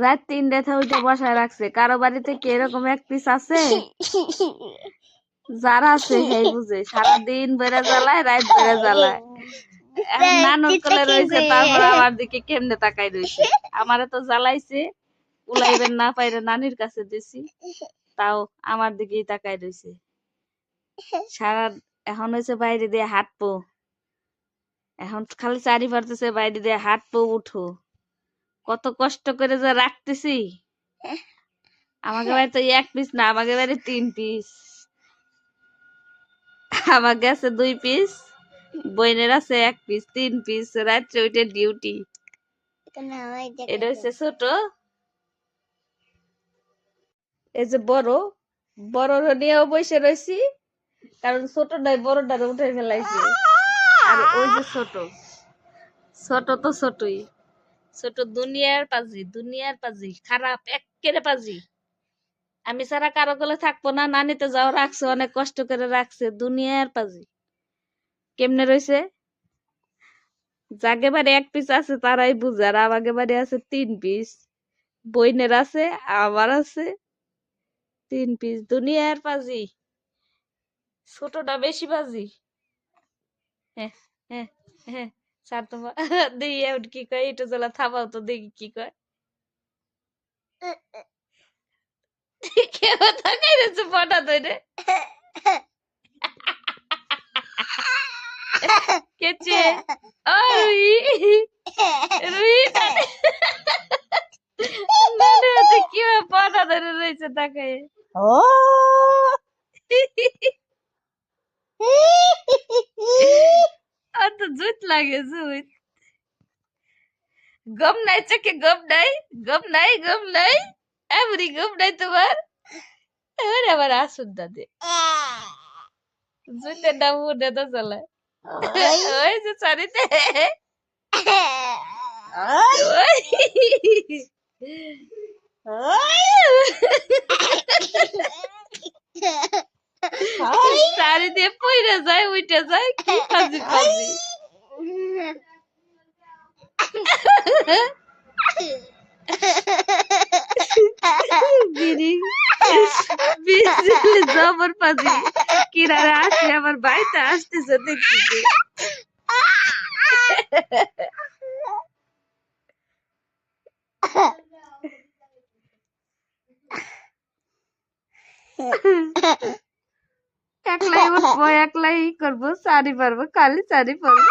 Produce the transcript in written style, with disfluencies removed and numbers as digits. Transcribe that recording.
রাত 3টায় উঠে বসায় রাখছে। কারো বাড়িতে কি এরকম এক পিস আছে? যারা আছে হেই বুঝে, সারাদিন বেড়ে জ্বালায়, রাত বেড়ে জ্বালায়। এখন নানুর কোলে রয়েছে, তারপর আমার দিকে কেমনে তাকাই রয়েছে। আমারে তো জ্বালাইছে, উলাইবেন না পাইরে নানির কাছে দিছি, তাও আমার দিকেই তাকাই রয়েছে। সারা এখন হয়েছে বাইরে দিয়ে হাঁটবো, এখন খালি চারি পারতেছে বাইরে দিয়ে হাঁটবো, উঠো। কত কষ্ট করে যে রাখতেছি। আমাকে বাড়ি তো এক পিস না, আমাকে বাড়ি 3 পিস। আমার গেছে 2 পিস, বইনের আছে 1 পিস, 3 পিস। রাত্রে ওইটা ডিউটি। এটা হচ্ছে ছোট, এই যে বড়। বড় নিয়েও বসে রয়েছি, কারণ ছোট নাই, বড়টারে উঠে ফেলাইছে। আর ওই যে ছোট, ছোট তো ছোটই। ছোট দুনিয়ার পাজি, দুনিয়ার পাজি, খারাপ এক্কেরে পাজি। আমি ছাড়া কারো কোলে থাকবো না। নানিতে যাও রাখছে, অনেক কষ্ট করে রাখছে। দুনিয়ার পাজি কেমনে রয়েছে। যাকে বাড়ি 1 পিস আছে তারাই বুঝে, আর আমাকে বাড়ি আছে 3 পিস। বইনের আছে, আমার আছে 3 পিস। দুনিয়ার পাজি, ছোটটা বেশি পাজি। হ্যাঁ, হ্যাঁ, হ্যাঁ। স্যার তোমার দেখি এখন কি কয়, একটু জ্বালা থামাও তো, দেখি কি কয়। কেউ তাকাই রয়েছে পটা ধরে। কেচে ও রুই, রুই টানে। মানে হাতে কিভাবে পটা ধরে রয়েছে তাকায়। আর তো জুত লাগে, জুত। গম নাই চোখে, গম নাই, গম নাই, গম নাই। এমনি গম নাই তোমার। এবারে আবার আসুন দাদে, জুতের নাম উঠে তো চলে। ওই যে চারিতে, ওই চারি দিয়ে পইরে যায়, উঠে যায়। কি ফাজি ফাজি। বিড়ি বিজলি জবর পাজি। কিনারে আসলে আমার বাড়িতে আসতেছে দেখতেছি। একলাই উঠবো, একলাই করবো, শাড়ি পারবো, খালি শাড়ি পারবো।